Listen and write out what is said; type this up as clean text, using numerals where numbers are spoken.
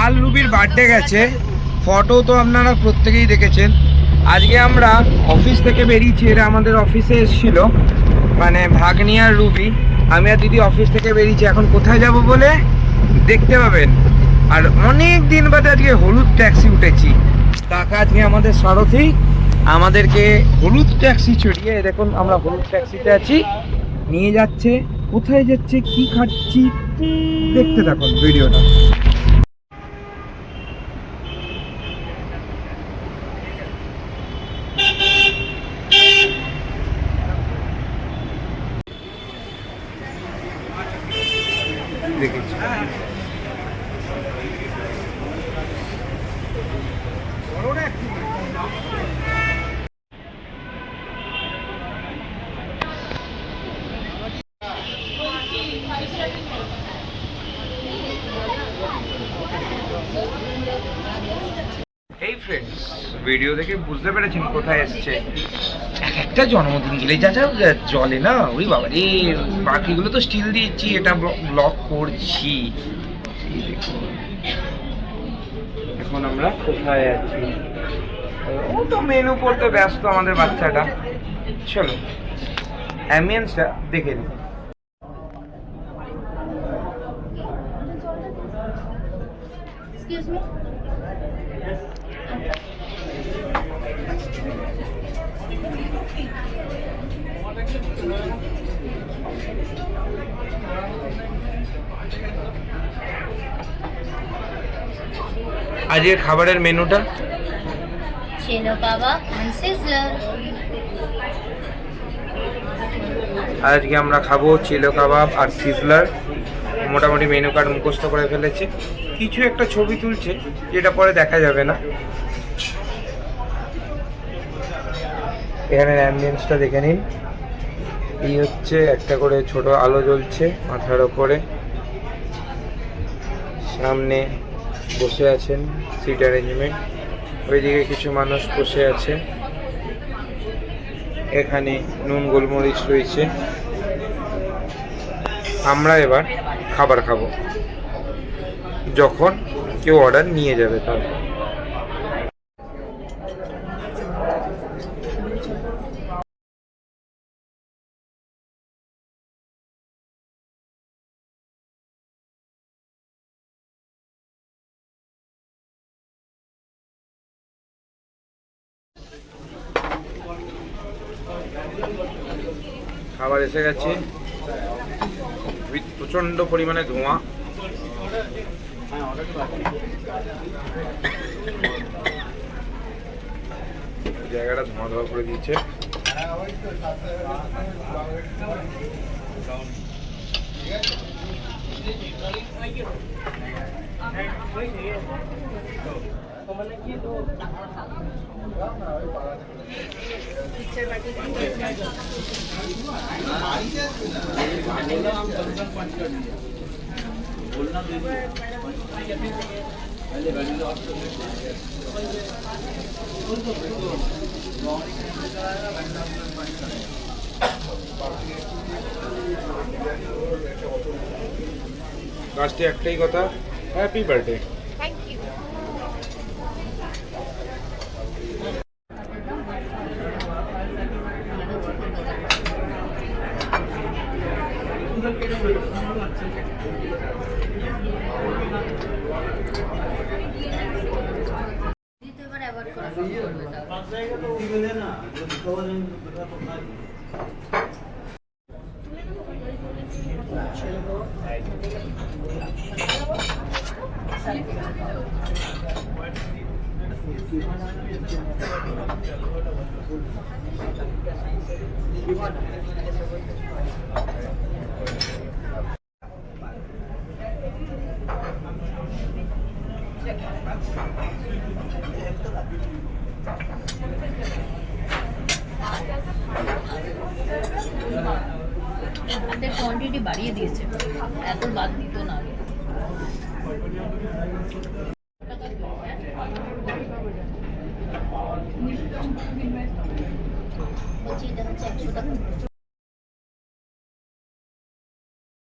কাল রুবির বার্থডে গেছে, ফটো তো আপনারা প্রত্যেকেই দেখেছেন। আজকে আমরা অফিস থেকে বেরিয়েছি, এরা আমাদের অফিসে এসেছিল, মানে ভাগ্নি আর রুবি। আমি আর দিদি অফিস থেকে বেরিয়েছি, এখন কোথায় যাব বলে দেখতে পাবেন। আর অনেক দিন বাদে আজকে হলুদ ট্যাক্সি উঠেছি। কাকা আজকে আমাদের সারথি, আমাদেরকে হলুদ ট্যাক্সি চড়িয়ে, দেখুন আমরা হলুদ ট্যাক্সিতে আছি, নিয়ে যাচ্ছে। কোথায় যাচ্ছে, কি খাচ্ছি দেখতে থাকুন ভিডিওটা। দেখেছি এই ফ্রেন্ডস, ভিডিও দেখে বুঝতে পেরেছেন কোথায় এসছে। একটা জন্মদিন গেলে যা যা জলে না, ওই বাবা রে, বাকিগুলো তো স্টিল দিয়েছি, এটা ব্লক করছি। এখন আমরা কোথায় আছি, ও তো মেনু পড়তে ব্যস্ত আমাদের বাচ্চাটা। চলো অ্যাম্বিয়েন্সটা দেখে নিই। Excuse me? আজকের খাবারের মেনুটা Chilo kebab and sizzler. আজকে আমরা খাবো চিলো কাবাব আর সিজলার। মোটামুটি মেনু কার্ড মুখস্থ করে ফেলেছে, কিছু একটা ছবি তুলছে যেটা পরে দেখা যাবে না। এখানের অ্যাম্বিয়েন্সটা দেখে নিন। এই হচ্ছে একটা করে ছোট আলো জ্বলছে মাথার ওপরে, সামনে বসে আছেন সিট অ্যারেঞ্জমেন্ট, ওইদিকে কিছু মানুষ বসে আছে, এখানে নুন গোলমরিচ রয়েছে। আমরা এবার খাবার খাবো, যখন কেউ অর্ডার নিয়ে যাবে তারপর। খাবার এসে গেছে, প্রচন্ড পরিমাণে ধোঁয়া। জায়গাটা ধোঁয়া ধোঁয়া করে দিয়েছে। লাস্টে একটাই কথা, হ্যাপি বার্থডে। কোয়ান্টিটি বাড়িয়ে দিয়েছে, এত বাদ দিত না আগে। বলছি এটা হচ্ছে 100 টাকা।